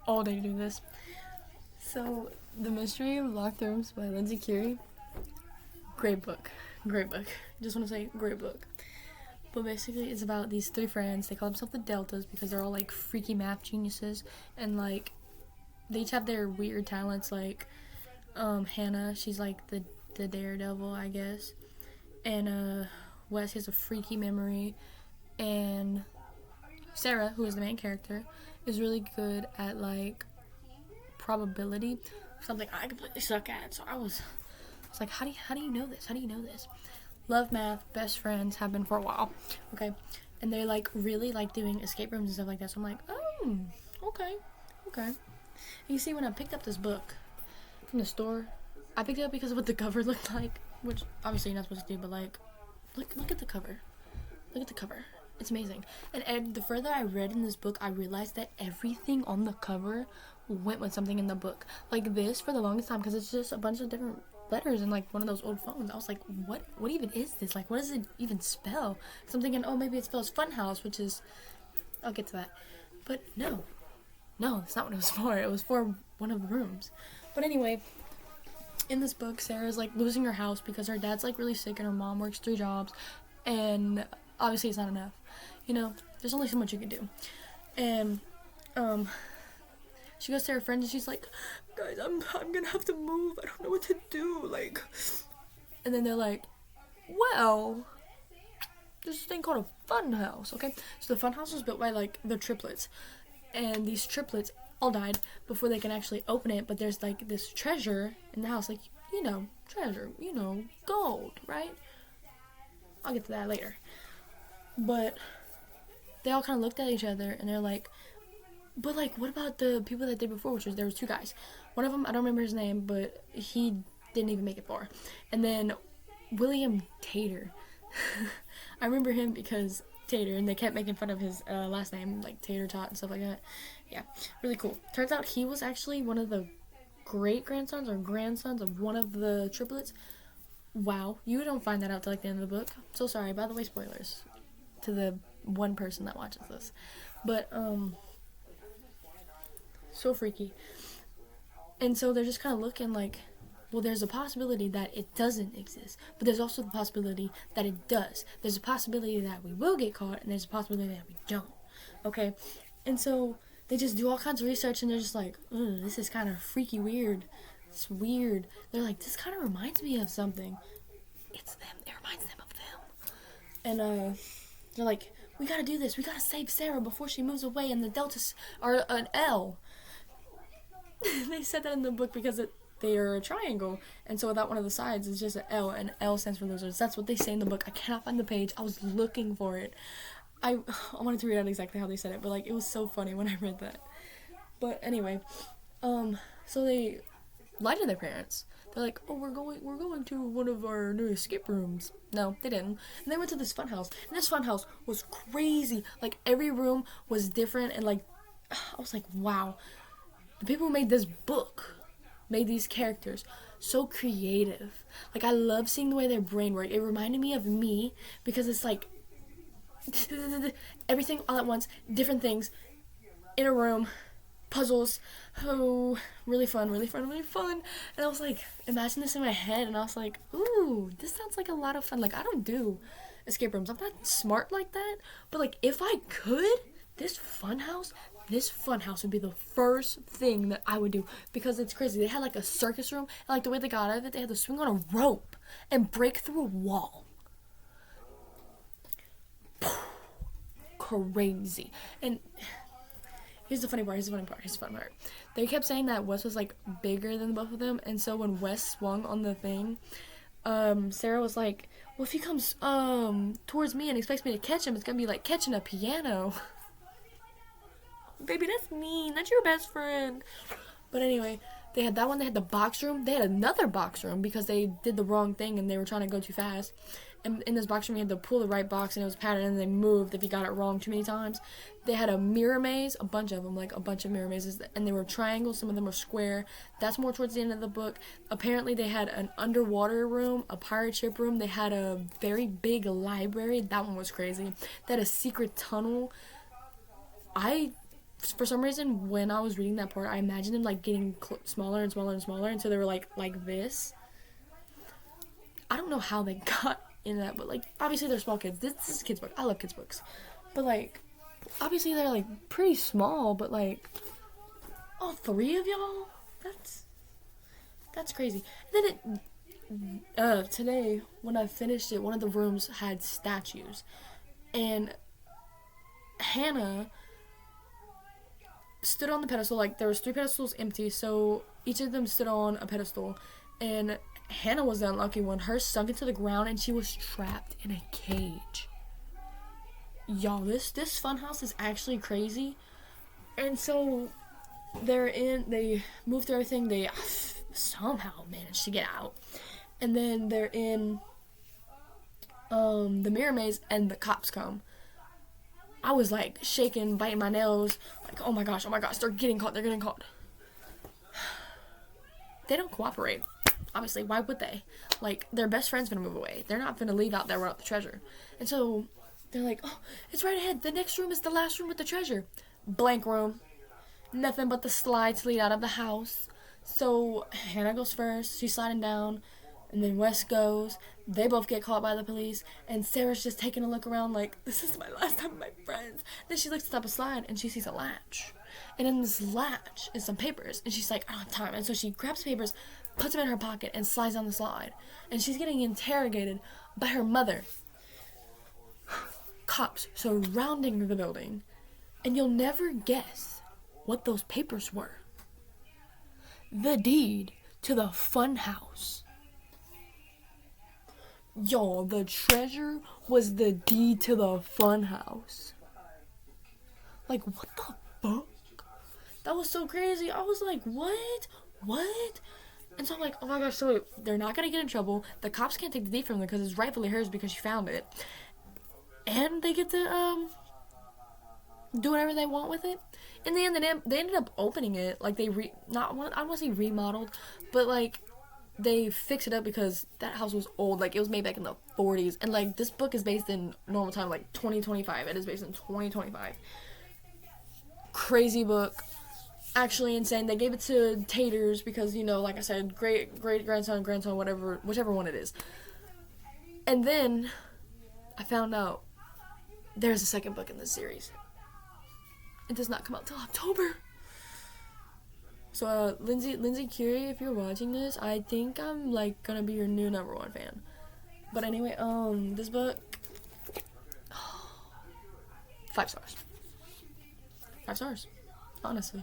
all day to do this. So, The Mystery of Locked Rooms by Lindsay Curie. Great book. Great book. Just want to say, great book. But basically, it's about these three friends. They call themselves the Deltas because they're all, like, freaky math geniuses. And, like, they each have their weird talents. Like, Hannah, she's, like, the daredevil, I guess. And, Wes has a freaky memory. And Sarah, who is the main character, is really good at, like, probability, something I completely suck at. So I was like, how do you know this? How do you know this? Love math, best friends, have been for a while. Okay. And they like really like doing escape rooms and stuff like that. So I'm like, oh, okay. And you see, when I picked up this book from the store, I picked it up because of what the cover looked like, which obviously you're not supposed to do, but like, look at the cover. Look at the cover. It's amazing. And the further I read in this book, I realized that everything on the cover went with something in the book. Like this for the longest time, because it's just a bunch of different letters in like one of those old phones. I was like, what even is this? Like, what does it even spell? So I'm thinking, oh, maybe it spells Funhouse, which is, I'll get to that. But no, that's not what it was for. It was for one of the rooms. But anyway, in this book, Sarah's like losing her house because her dad's like really sick and her mom works 3 jobs, and obviously it's not enough. You know, there's only so much you can do. And she goes to her friends and she's like, guys, I'm gonna have to move. I don't know what to do. Like, and then they're like, well, there's this thing called a fun house, okay? So the fun house was built by like the triplets, and these triplets all died before they can actually open it. But there's like this treasure in the house, like, you know, treasure, you know, gold, right? I'll get to that later. But they all kind of looked at each other and they're like, but like, what about the people that did before? Which was, there was 2 guys. One of them, I don't remember his name, but he didn't even make it far. And then William Tater. I remember him because Tater, and they kept making fun of his last name, like Tater Tot and stuff like that. Yeah, really cool. Turns out he was actually one of the great-grandsons or grandsons of one of the triplets. Wow, you don't find that out till like the end of the book. So sorry, by the way, spoilers to the one person that watches this. But, so freaky. And so they're just kind of looking like, well, there's a possibility that it doesn't exist, but there's also the possibility that it does. There's a possibility that we will get caught, and there's a possibility that we don't. Okay? And so they just do all kinds of research, and they're just like, this is kind of freaky weird. It's weird. They're like, this kind of reminds me of something. It's them. It reminds them of them. And they're like, we gotta do this. We gotta save Sarah before she moves away, and the deltas are an L. They said that in the book because they are a triangle, and so without one of the sides, it's just an L, and L stands for losers. That's what they say in the book. I cannot find the page. I was looking for it. I wanted to read out exactly how they said it, but like, it was so funny when I read that. But anyway, so they lied to their parents. They're like, oh, we're going to one of our new escape rooms. No, they didn't. And they went to this fun house, and this fun house was crazy. Like, every room was different, and like, I was like, wow. The people who made this book made these characters so creative. Like, I love seeing the way their brain worked. It reminded me of me because it's like everything all at once, different things in a room, puzzles. Oh, really fun. And I was like, imagine this in my head, and I was like, ooh, this sounds like a lot of fun. Like, I don't do escape rooms. I'm not smart like that, but like, if I could, this funhouse would be the first thing that I would do, because it's crazy. They had like a circus room, and like the way they got out of it, they had to swing on a rope and break through a wall. Crazy. And here's the funny part. They kept saying that Wes was like bigger than both of them, and so when Wes swung on the thing, Sarah was like, well, if he comes towards me and expects me to catch him, it's gonna be like catching a piano. Baby, that's mean. That's your best friend. But anyway, they had that one. They had the box room. They had another box room because they did the wrong thing and they were trying to go too fast. And in this box room, you had to pull the right box, and it was patterned, and they moved if you got it wrong too many times. They had a mirror maze, a bunch of them, like a bunch of mirror mazes, and they were triangles. Some of them were square. That's more towards the end of the book. Apparently, they had an underwater room, a pirate ship room. They had a very big library. That one was crazy. They had a secret tunnel. I for some reason, when I was reading that part, I imagined them like getting smaller and smaller and smaller until they were like this. I don't know how they got into that, but like obviously they're small kids. This is a kids book. I love kids books, but like obviously they're like pretty small. But like all three of y'all, that's crazy. And then today when I finished it, one of the rooms had statues, and Hannah stood on the pedestal. Like there was 3 pedestals empty, so each of them stood on a pedestal, and Hannah was the unlucky one. Hers sunk into the ground and she was trapped in a cage. Y'all, this funhouse is actually crazy. And so they moved through everything. They somehow managed to get out, and then they're in the mirror maze, and the cops come. I was like shaking, biting my nails, like, oh my gosh, they're getting caught. They don't cooperate. Obviously, why would they? Like, their best friend's gonna move away. They're not gonna leave out there without the treasure. And so they're like, oh, it's right ahead. The next room is the last room with the treasure. Blank room. Nothing but the slides lead out of the house. So Hannah goes first. She's sliding down. And then Wes goes. They both get caught by the police. And Sarah's just taking a look around like, this is my last time with my friends. Then she looks at the top of a slide and she sees a latch. And in this latch is some papers. And she's like, I don't have time. And so she grabs papers, puts them in her pocket, and slides down the slide. And she's getting interrogated by her mother. Cops surrounding the building. And you'll never guess what those papers were. The deed to the fun house. Y'all, the treasure was the deed to the fun house. Like, what the fuck? That was so crazy. I was like, what? And so I'm like, oh my gosh, so they're not gonna get in trouble. The cops can't take the deed from them because it's rightfully hers because she found it. And they get to do whatever they want with it. In the end, they ended up opening it. Like, I don't want to say remodeled, but like they fixed it up because that house was old. Like, it was made back in the 40s. And like, this book is based in normal time, like 2025. It is based in 2025. Crazy book. Actually insane. They gave it to Taters because, you know, like I said, great grandson, whichever one it is. And then I found out there's a second book in this series. It does not come out till October. So, Lindsay Curie, if you're watching this, I think I'm, like, gonna be your new #1 fan. But anyway, this book, 5 stars. 5 stars, honestly.